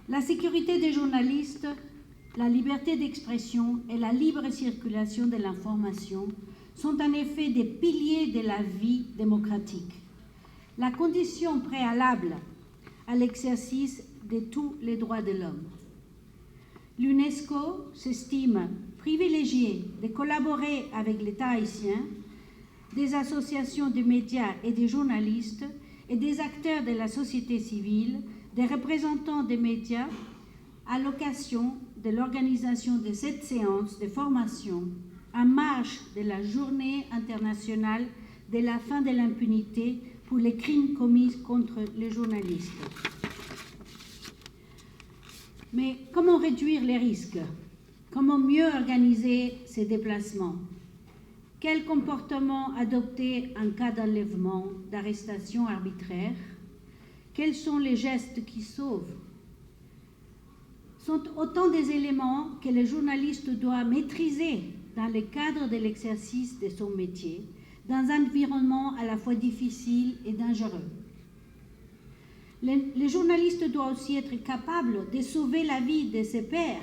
La sécurité des journalistes, la liberté d'expression et la libre circulation de l'information sont en effet des piliers de la vie démocratique, la condition préalable à l'exercice de tous les droits de l'homme. L'UNESCO s'estime privilégiée de collaborer avec l'État haïtien, des associations de médias et des journalistes et des acteurs de la société civile, des représentants des médias, à l'occasion de l'organisation de cette séance de formation en marge de la Journée internationale de la fin de l'impunité pour les crimes commis contre les journalistes. Mais comment réduire les risques? Comment mieux organiser ces déplacements? Quel comportement adopter en cas d'enlèvement, d'arrestation arbitraire? Quels sont les gestes qui sauvent? Sont autant des éléments que le journaliste doit maîtriser dans le cadre de l'exercice de son métier, dans un environnement à la fois difficile et dangereux. Le journaliste doit aussi être capable de sauver la vie de ses pairs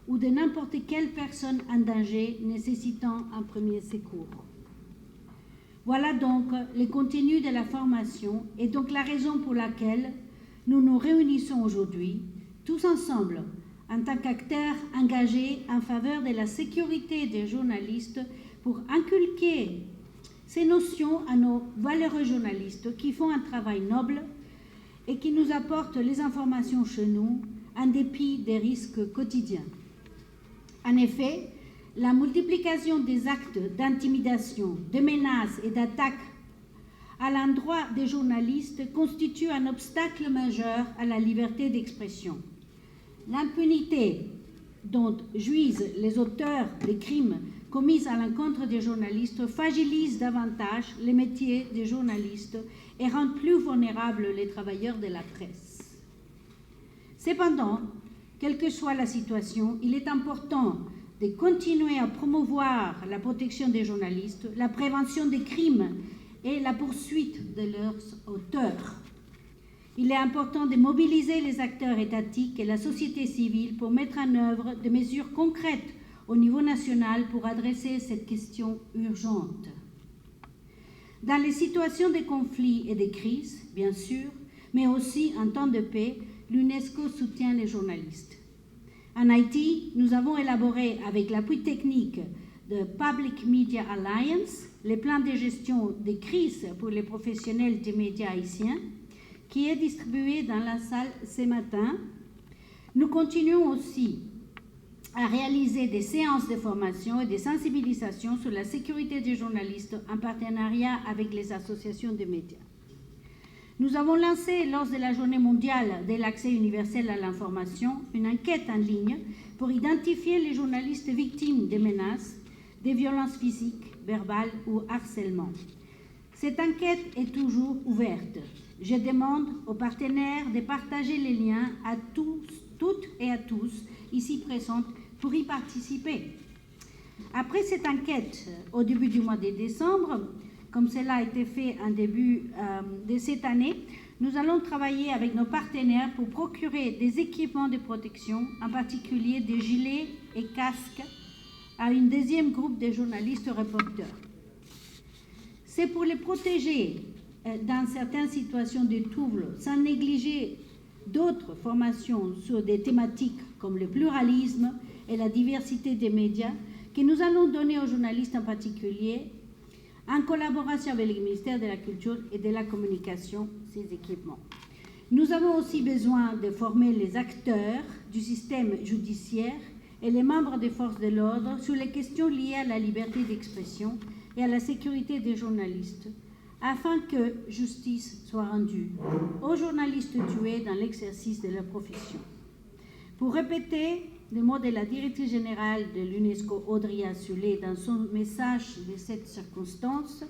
ou de n'importe quelle personne en danger nécessitant un premier secours. Voilà donc le contenu de la formation et donc la raison pour laquelle nous nous réunissons aujourd'hui, tous ensemble, en tant qu'acteurs engagés en faveur de la sécurité des journalistes pour inculquer ces notions à nos valeureux journalistes qui font un travail noble et qui nous apportent les informations chez nous en dépit des risques quotidiens. En effet, la multiplication des actes d'intimidation, de menaces et d'attaques à l'endroit des journalistes constitue un obstacle majeur à la liberté d'expression. L'impunité dont jouissent les auteurs des crimes commis à l'encontre des journalistes fragilise davantage les métiers des journalistes et rend plus vulnérables les travailleurs de la presse. Cependant, quelle que soit la situation, il est important de continuer à promouvoir la protection des journalistes, la prévention des crimes et la poursuite de leurs auteurs. Il est important de mobiliser les acteurs étatiques et la société civile pour mettre en œuvre des mesures concrètes au niveau national pour adresser cette question urgente. Dans les situations de conflit et de crise, bien sûr, mais aussi en temps de paix, l'UNESCO soutient les journalistes. En Haïti, nous avons élaboré avec l'appui technique de Public Media Alliance les plans de gestion des crises pour les professionnels des médias haïtiens, qui est distribué dans la salle ce matin. Nous continuons aussi à réaliser des séances de formation et de sensibilisation sur la sécurité des journalistes en partenariat avec les associations de médias. Nous avons lancé, lors de la Journée mondiale de l'accès universel à l'information, une enquête en ligne pour identifier les journalistes victimes de menaces, de violences physiques, verbales ou harcèlement. Cette enquête est toujours ouverte. Je demande aux partenaires de partager les liens à tous, toutes et à tous ici présents pour y participer. Après cette enquête, au début du mois de décembre, comme cela a été fait en début de cette année, nous allons travailler avec nos partenaires pour procurer des équipements de protection, en particulier des gilets et casques, à une deuxième groupe de journalistes reporters. C'est pour les protéger dans certaines situations de trouble, sans négliger d'autres formations sur des thématiques comme le pluralisme et la diversité des médias, que nous allons donner aux journalistes en particulier, en collaboration avec le ministère de la Culture et de la Communication, ces équipements. Nous avons aussi besoin de former les acteurs du système judiciaire et les membres des forces de l'ordre sur les questions liées à la liberté d'expression et à la sécurité des journalistes, afin que justice soit rendue aux journalistes tués dans l'exercice de leur profession. Pour répéter les mots de la directrice générale de l'UNESCO, Audrey Azoulay, dans son message de cette circonstance,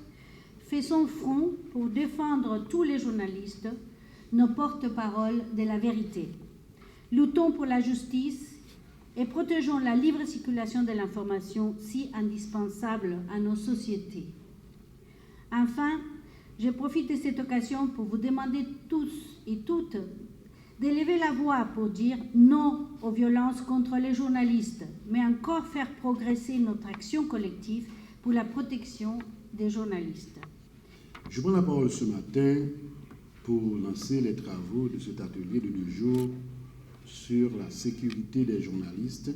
faisons front pour défendre tous les journalistes, nos porte-paroles de la vérité. Luttons pour la justice et protégeons la libre circulation de l'information si indispensable à nos sociétés. Enfin, je profite de cette occasion pour vous demander tous et toutes d'élever la voix pour dire non aux violences contre les journalistes, mais encore faire progresser notre action collective pour la protection des journalistes. Je prends la parole ce matin pour lancer les travaux de cet atelier de 2 jours sur la sécurité des journalistes,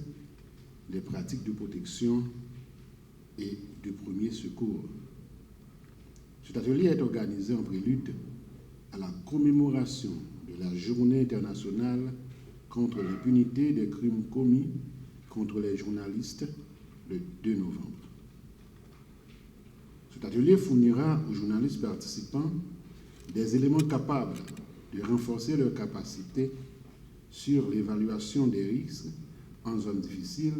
les pratiques de protection et de premier secours. Cet atelier est organisé en prélude à la commémoration de la Journée internationale contre l'impunité des crimes commis contre les journalistes le 2 novembre. Cet atelier fournira aux journalistes participants des éléments capables de renforcer leurs capacités sur l'évaluation des risques en zone difficile,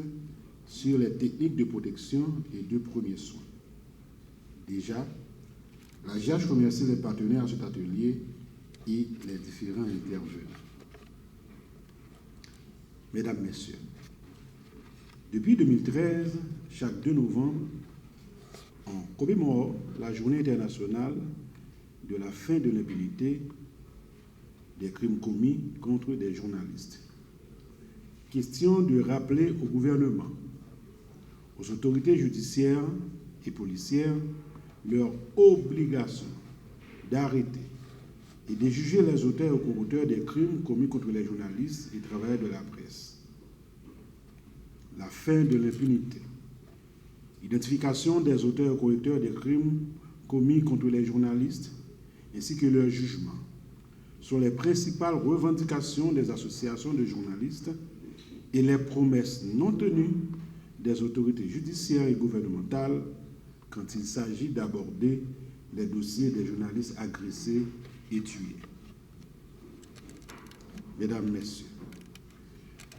sur les techniques de protection et de premiers soins. Déjà, la JH remercie les partenaires à cet atelier et les différents intervenants. Mesdames, Messieurs, depuis 2013, chaque 2 novembre, on commémore la Journée internationale de la fin de l'impunité des crimes commis contre des journalistes. Question de rappeler au gouvernement, aux autorités judiciaires et policières, leur obligation d'arrêter et de juger les auteurs et co-auteurs des crimes commis contre les journalistes et travailleurs de la presse. La fin de l'impunité. Identification des auteurs et co-auteurs des crimes commis contre les journalistes ainsi que leur jugement sont les principales revendications des associations de journalistes et les promesses non tenues des autorités judiciaires et gouvernementales quand il s'agit d'aborder les dossiers des journalistes agressés et tués. Mesdames, Messieurs,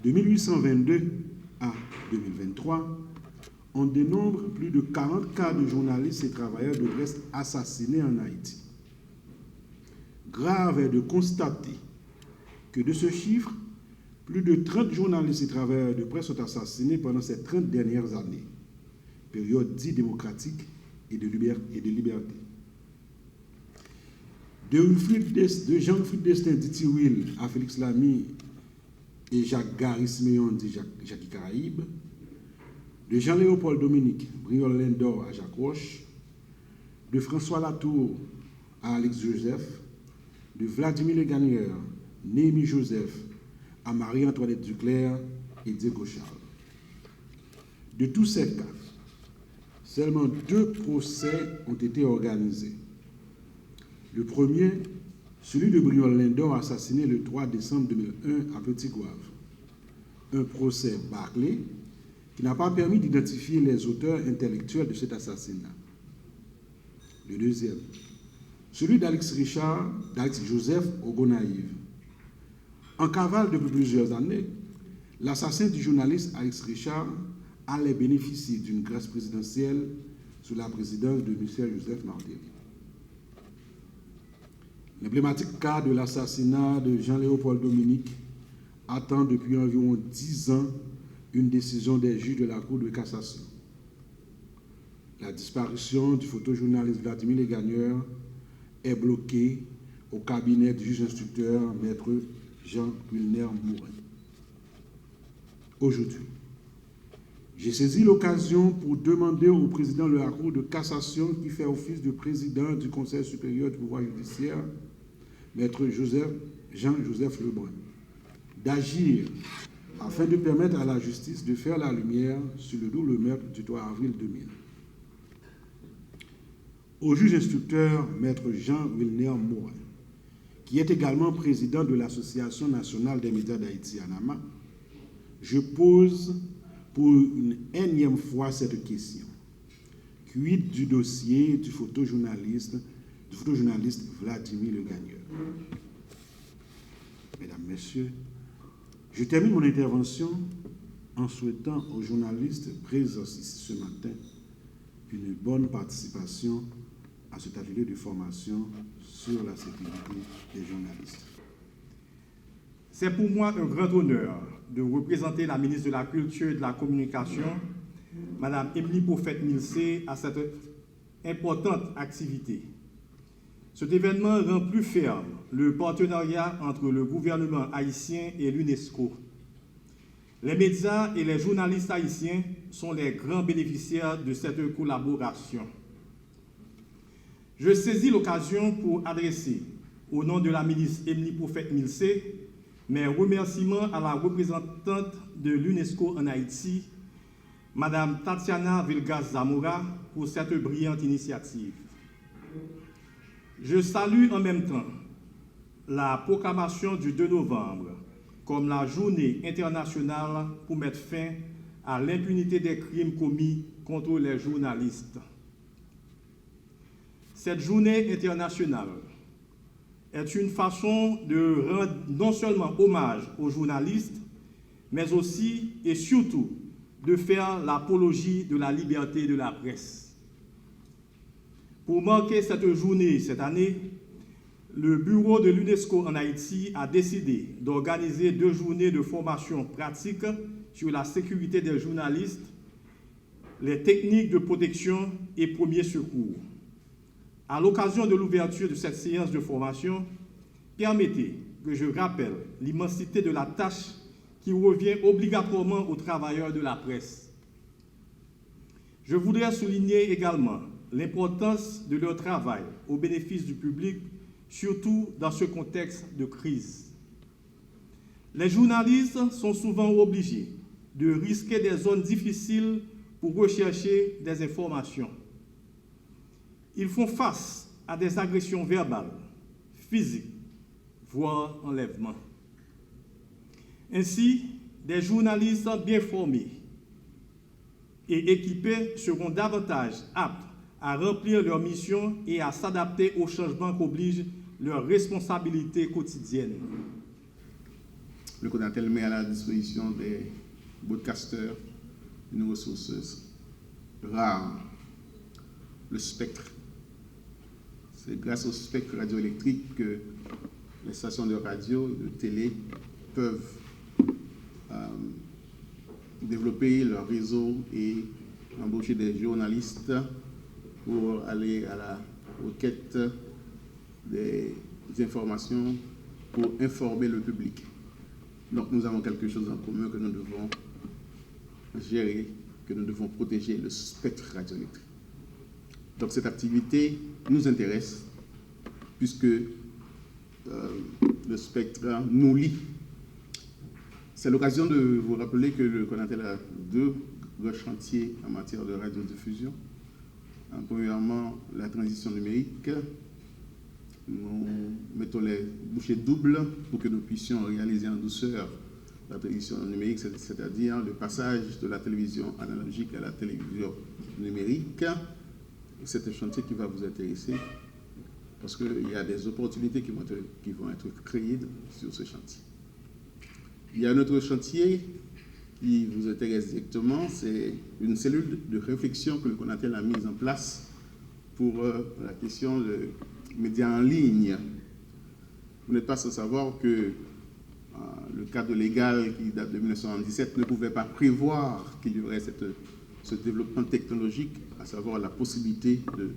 de 1822 à 2023, on dénombre plus de 40 cas de journalistes et travailleurs de presse assassinés en Haïti. Grave est de constater que de ce chiffre, plus de 30 journalistes et travailleurs de presse sont assassinés pendant ces 30 dernières années, période dite démocratique et de liberté. De Jean-Wilfried Destin dit Will à Félix Lamy et Jacques Gary Siméon dit Jacques Caraïbe, de Jean-Léopold Dominique Briol Lindor à Jacques Roche, de François Latour à Alex Joseph, de Vladimir Leganier, Néhémie Joseph à Marie-Antoinette Duclerc et Diego Charles. De tous ces cas, seulement 2 procès ont été organisés. Le premier, celui de Briol Lindor, assassiné le 3 décembre 2001 à Petit-Goâve. Un procès bâclé qui n'a pas permis d'identifier les auteurs intellectuels de cet assassinat. Le deuxième, celui d'Alex Joseph au Gonaïve. En cavale depuis plusieurs années, l'assassin du journaliste Alex Richard allait bénéficier d'une grâce présidentielle sous la présidence de Michel Joseph Martelly. L'emblématique cas de l'assassinat de Jean-Léopold Dominique attend depuis environ 10 ans une décision des juges de la Cour de cassation. La disparition du photojournaliste Vladimir Leganier est bloquée au cabinet du juge instructeur, maître Jean Wilner Mourin. Aujourd'hui, j'ai saisi l'occasion pour demander au président de la Cour de cassation qui fait office de président du Conseil supérieur du pouvoir judiciaire, maître Jean-Joseph Lebrun, d'agir afin de permettre à la justice de faire la lumière sur le double meurtre du 3 avril 2000. Au juge instructeur, maître Jean Wilner Mourin, qui est également président de l'Association nationale des médias d'Haïti, ANAMA, je pose pour une énième fois cette question. Quid du dossier du photojournaliste Vladimir Leganier? Mesdames, Messieurs, je termine mon intervention en souhaitant aux journalistes présents ici ce matin une bonne participation à cet atelier de formation sur la sécurité des journalistes. C'est pour moi un grand honneur de représenter la ministre de la Culture et de la Communication, Mme Émilie Prophète-Milcé, à cette importante activité. Cet événement rend plus ferme le partenariat entre le gouvernement haïtien et l'UNESCO. Les médias et les journalistes haïtiens sont les grands bénéficiaires de cette collaboration. Je saisis l'occasion pour adresser, au nom de la ministre Emily Prophète-Milce, mes remerciements à la représentante de l'UNESCO en Haïti, Madame Tatiana Vilgas-Zamora, pour cette brillante initiative. Je salue en même temps la proclamation du 2 novembre comme la journée internationale pour mettre fin à l'impunité des crimes commis contre les journalistes. Cette journée internationale est une façon de rendre non seulement hommage aux journalistes, mais aussi et surtout de faire l'apologie de la liberté de la presse. Pour marquer cette journée cette année, le bureau de l'UNESCO en Haïti a décidé d'organiser 2 journées de formation pratique sur la sécurité des journalistes, les techniques de protection et premiers secours. À l'occasion de l'ouverture de cette séance de formation, permettez que je rappelle l'immensité de la tâche qui revient obligatoirement aux travailleurs de la presse. Je voudrais souligner également l'importance de leur travail au bénéfice du public, surtout dans ce contexte de crise. Les journalistes sont souvent obligés de risquer des zones difficiles pour rechercher des informations. Ils font face à des agressions verbales, physiques, voire enlèvements. Ainsi, des journalistes bien formés et équipés seront davantage aptes à remplir leur mission et à s'adapter aux changements qu'obligent leurs responsabilités quotidiennes. Le Conatel met à la disposition des broadcasters une ressource rare, le spectre. C'est grâce au spectre radioélectrique que les stations de radio et de télé peuvent développer leur réseau et embaucher des journalistes pour aller à la requête des informations pour informer le public. Donc nous avons quelque chose en commun que nous devons gérer, que nous devons protéger, le spectre radioélectrique. Donc cette activité nous intéresse puisque le spectre nous lie. C'est l'occasion de vous rappeler que le Conatel a 2 grands chantiers en matière de radiodiffusion. Premièrement, la transition numérique. Nous mettons les bouchées doubles pour que nous puissions réaliser en douceur la transition numérique, c'est-à-dire le passage de la télévision analogique à la télévision numérique. C'est un chantier qui va vous intéresser parce qu'il y a des opportunités qui vont être créées sur ce chantier. Il y a un autre chantier qui vous intéresse directement, c'est une cellule de réflexion que le Conatel a mise en place pour la question de médias en ligne. Vous n'êtes pas sans savoir que le cadre légal qui date de 1977 ne pouvait pas prévoir qu'il y aurait ce développement technologique, à savoir la possibilité de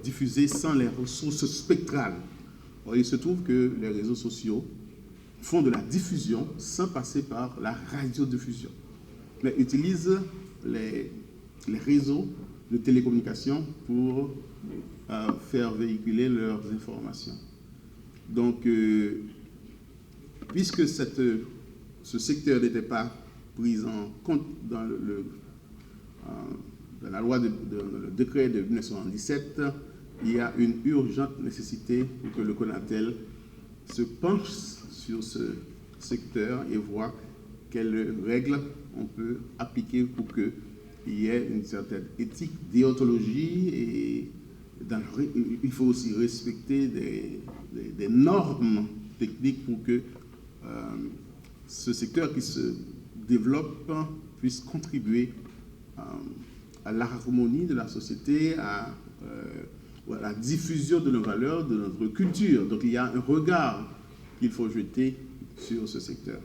diffuser sans les ressources spectrales. Or, il se trouve que les réseaux sociaux font de la diffusion sans passer par la radiodiffusion, mais utilisent les réseaux de télécommunications pour faire véhiculer leurs informations. Donc, puisque ce secteur n'était pas pris en compte dans dans la loi, le décret de 1917, il y a une urgente nécessité pour que le Conatel se penche sur ce secteur et voit quelles règles on peut appliquer pour qu'il y ait une certaine éthique, déontologie, et il faut aussi respecter des normes techniques pour que ce secteur qui se développe puisse contribuer à l'harmonie de la société, à la diffusion de nos valeurs, de notre culture. Donc il y a un regard qu'il faut jeter sur ce secteur.